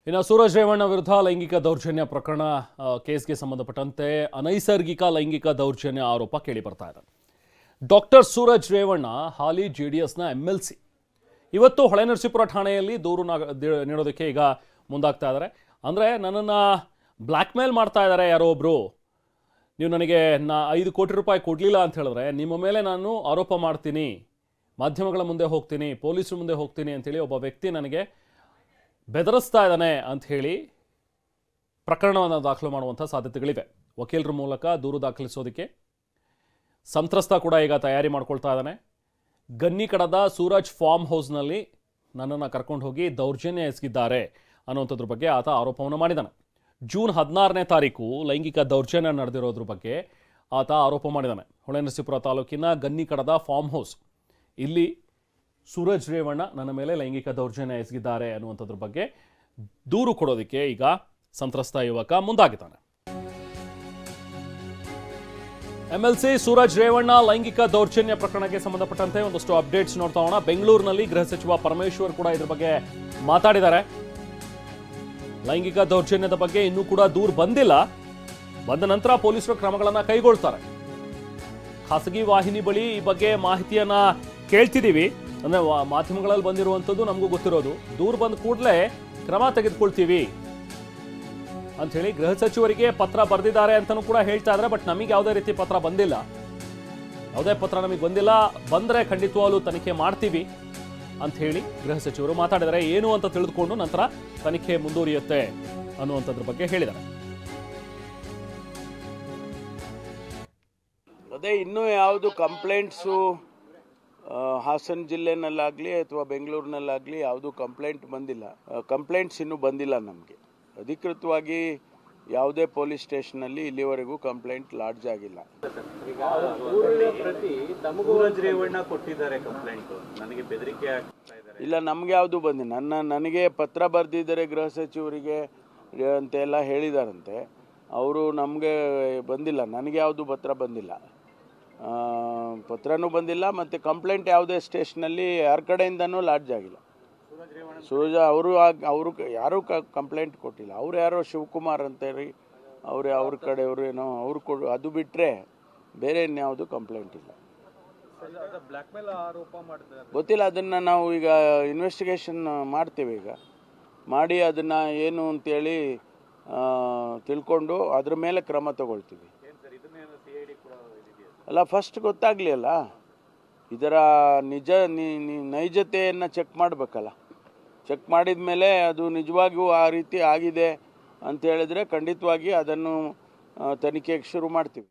ಇನ್ನು ಸೂರಜ್ ರೇವಣ್ಣ ವಿರುದ್ಧ ಲೈಂಗಿಕ ದೌರ್ಜನ್ಯ ಪ್ರಕರಣ ಕೇಸ್ಗೆ ಸಂಬಂಧಪಟ್ಟಂತೆ ಅನೈಸರ್ಗಿಕ ಲೈಂಗಿಕ ದೌರ್ಜನ್ಯ ಆರೋಪ ಕೇಳಿ ಬರ್ತಾ ಇದೆ. ಡಾಕ್ಟರ್ ಸೂರಜ್ ರೇವಣ್ಣ ಹಾಲಿ ಜೆಡಿಎಸ್ನ MLC ಇವತ್ತು ಹೊಳೆನರಸೀಪುರ ಠಾಣೆಯಲ್ಲಿ ದೂರು ನೀಡೋದಕ್ಕೆ ಈಗ ಮುಂದಾಗ್ತಾ ಇದ್ದಾರೆ. ಅಂದರೆ ನನ್ನನ್ನು ಬ್ಲ್ಯಾಕ್ ಮೇಲ್ ಮಾಡ್ತಾ ಇದ್ದಾರೆ ಯಾರೋ ಒಬ್ಬರು, ನೀವು ನನಗೆ 5 ಕೋಟಿ ರೂಪಾಯಿ ಕೊಡಲಿಲ್ಲ ಅಂತ ಹೇಳಿದ್ರೆ ನಿಮ್ಮ ಮೇಲೆ ನಾನು ಆರೋಪ ಮಾಡ್ತೀನಿ, ಮಾಧ್ಯಮಗಳ ಮುಂದೆ ಹೋಗ್ತೀನಿ, ಪೊಲೀಸರ ಮುಂದೆ ಹೋಗ್ತೀನಿ ಅಂತೇಳಿ ಒಬ್ಬ ವ್ಯಕ್ತಿ ನನಗೆ ಬೆದರಿಸ್ತಾ ಇದ್ದಾನೆ ಅಂತ ಹೇಳಿ ಪ್ರಕರಣವನ್ನು ದಾಖಲು ಮಾಡುವಂಥ ಸಾಧ್ಯತೆಗಳಿವೆ. ವಕೀಲರ ಮೂಲಕ ದೂರು ದಾಖಲಿಸೋದಕ್ಕೆ ಸಂತ್ರಸ್ತ ಕೂಡ ಈಗ ತಯಾರಿ ಮಾಡ್ಕೊಳ್ತಾ ಇದ್ದಾನೆ. ಗನ್ನಿಕಡದ ಸೂರಜ್ ಫಾರ್ಮ್ ಹೌಸ್ನಲ್ಲಿ ನನ್ನನ್ನು ಕರ್ಕೊಂಡು ಹೋಗಿ ದೌರ್ಜನ್ಯ ಎಸಗಿದ್ದಾರೆ ಅನ್ನುವಂಥದ್ರ ಬಗ್ಗೆ ಆತ ಆರೋಪವನ್ನು ಮಾಡಿದ್ದಾನೆ. ಜೂನ್ 16ನೇ ತಾರೀಕು ಲೈಂಗಿಕ ದೌರ್ಜನ್ಯ ನಡೆದಿರೋದ್ರ ಬಗ್ಗೆ ಆತ ಆರೋಪ ಮಾಡಿದ್ದಾನೆ. ಹೊಳೆನರಸೀಪುರ ತಾಲೂಕಿನ ಗನ್ನಿಕಡದ ಫಾರ್ಮ್ ಹೌಸ್ ಇಲ್ಲಿ ಸೂರಜ್ ರೇವಣ್ಣ ನನ್ನ ಮೇಲೆ ಲೈಂಗಿಕ ದೌರ್ಜನ್ಯ ಎಸಗಿದ್ದಾರೆ ಅನ್ನುವಂಥದ್ರ ಬಗ್ಗೆ ದೂರು ಕೊಡೋದಕ್ಕೆ ಈಗ ಸಂತ್ರಸ್ತ ಯುವಕ ಮುಂದಾಗಿದ್ದಾನೆ. MLC ಸೂರಜ್ ರೇವಣ್ಣ ಲೈಂಗಿಕ ದೌರ್ಜನ್ಯ ಪ್ರಕರಣಕ್ಕೆ ಸಂಬಂಧಪಟ್ಟಂತೆ ಒಂದಷ್ಟು ಅಪ್ಡೇಟ್ಸ್ ನೋಡ್ತಾ ಹೋಗೋಣ. ಬೆಂಗಳೂರಿನಲ್ಲಿ ಗೃಹ ಸಚಿವ ಪರಮೇಶ್ವರ್ ಕೂಡ ಇದ್ರ ಬಗ್ಗೆ ಮಾತಾಡಿದ್ದಾರೆ. ಲೈಂಗಿಕ ದೌರ್ಜನ್ಯದ ಬಗ್ಗೆ ಇನ್ನೂ ಕೂಡ ದೂರು ಬಂದಿಲ್ಲ, ಬಂದ ನಂತರ ಪೊಲೀಸರು ಕ್ರಮಗಳನ್ನು ಕೈಗೊಳ್ತಾರೆ. ಖಾಸಗಿ ವಾಹಿನಿ ಬಳಿ ಈ ಬಗ್ಗೆ ಮಾಹಿತಿಯನ್ನ ಕೇಳ್ತಿದ್ದೀವಿ, ಅಂದ್ರೆ ಮಾಧ್ಯಮಗಳಲ್ಲಿ ಬಂದಿರುವಂಥದ್ದು ನಮಗೂ ಗೊತ್ತಿರೋದು. ದೂರು ಬಂದ ಕೂಡಲೇ ಕ್ರಮ ತೆಗೆದುಕೊಳ್ತೀವಿ ಅಂತ ಹೇಳಿ ಗೃಹ ಸಚಿವರಿಗೆ ಪತ್ರ ಬರೆದಿದ್ದಾರೆ ಅಂತಲೂ ಕೂಡ ಹೇಳ್ತಾ ಇದ್ದಾರೆ. ಬಟ್ ನಮಗೆ ಯಾವುದೇ ರೀತಿ ಪತ್ರ ಬಂದಿಲ್ಲ, ಯಾವುದೇ ಪತ್ರ ನಮಗೆ ಬಂದಿಲ್ಲ. ಬಂದರೆ ಖಂಡಿತವಾಗ್ಲೂ ತನಿಖೆ ಮಾಡ್ತೀವಿ ಅಂತ ಹೇಳಿ ಗೃಹ ಸಚಿವರು ಮಾತಾಡಿದ್ದಾರೆ. ಏನು ಅಂತ ತಿಳಿದುಕೊಂಡು ನಂತರ ತನಿಖೆ ಮುಂದುವರಿಯುತ್ತೆ ಅನ್ನುವಂಥದ್ರ ಬಗ್ಗೆ ಹೇಳಿದ್ದಾರೆ. ಅದೇ ಇನ್ನೂ ಯಾವುದು ಕಂಪ್ಲೇಂಟ್ಸು ಹಾಸನ ಜಿಲ್ಲೆನಲ್ಲಾಗಲಿ ಅಥವಾ ಬೆಂಗಳೂರಿನಲ್ಲಾಗಲಿ ಯಾವುದು ಕಂಪ್ಲೇಂಟ್ ಬಂದಿಲ್ಲ. ಕಂಪ್ಲೇಂಟ್ಸ್ ಇನ್ನೂ ಬಂದಿಲ್ಲ ನಮಗೆ. ಅಧಿಕೃತವಾಗಿ ಯಾವುದೇ ಪೊಲೀಸ್ ಸ್ಟೇಷನಲ್ಲಿ ಇಲ್ಲಿವರೆಗೂ ಕಂಪ್ಲೇಂಟ್ ಲಾಡ್ಜ್ ಆಗಿಲ್ಲ. ಇಲ್ಲ, ನಮ್ಗೆ ಯಾವುದು ಬಂದಿಲ್ಲ. ನನಗೆ ಪತ್ರ ಬರೆದಿದ್ದಾರೆ ಗೃಹ ಸಚಿವರಿಗೆ ಅಂತೆಲ್ಲ ಹೇಳಿದಾರಂತೆ. ಅವರು ನಮಗೆ ಬಂದಿಲ್ಲ, ನನಗೆ ಯಾವುದು ಪತ್ರ ಬಂದಿಲ್ಲ, ಪತ್ರನೂ ಬಂದಿಲ್ಲ. ಮತ್ತು ಕಂಪ್ಲೇಂಟ್ ಯಾವುದೇ ಸ್ಟೇಷನಲ್ಲಿ ಯಾರ ಕಡೆಯಿಂದನೂ ಲಾಡ್ಜ್ ಆಗಿಲ್ಲ. ಸೂರಜ ಅವರು ಯಾರೂ ಕಂಪ್ಲೇಂಟ್ ಕೊಟ್ಟಿಲ್ಲ. ಅವ್ರು ಯಾರೋ ಶಿವಕುಮಾರ್ ಅಂತೇಳಿ ಅವ್ರ ಕಡೆಯವರು ಏನೋ ಅವ್ರು ಅದು ಬಿಟ್ಟರೆ ಬೇರೆ ಇನ್ಯಾವುದು ಕಂಪ್ಲೇಂಟ್ ಇಲ್ಲ. ಗೊತ್ತಿಲ್ಲ, ಅದನ್ನು ನಾವು ಈಗ ಇನ್ವೆಸ್ಟಿಗೇಷನ್ ಮಾಡ್ತೇವೆ. ಈಗ ಮಾಡಿ ಅದನ್ನು ಏನು ಅಂತೇಳಿ ತಿಳ್ಕೊಂಡು ಅದ್ರ ಮೇಲೆ ಕ್ರಮ ತಗೊಳ್ತೀವಿ. ಅಲ್ಲ, ಫಸ್ಟ್ ಗೊತ್ತಾಗಲಿ ಅಲ್ಲ, ಇದರ ನೈಜತೆಯನ್ನು ಚೆಕ್ ಮಾಡಬೇಕಲ್ಲ. ಚೆಕ್ ಮಾಡಿದ ಮೇಲೆ ಅದು ನಿಜವಾಗಿಯೂ ಆ ರೀತಿ ಆಗಿದೆ ಅಂತ ಹೇಳಿದ್ರೆ ಖಂಡಿತವಾಗಿ ಅದನ್ನು ತನಿಖೆಗೆ ಶುರು ಮಾಡ್ತೀವಿ.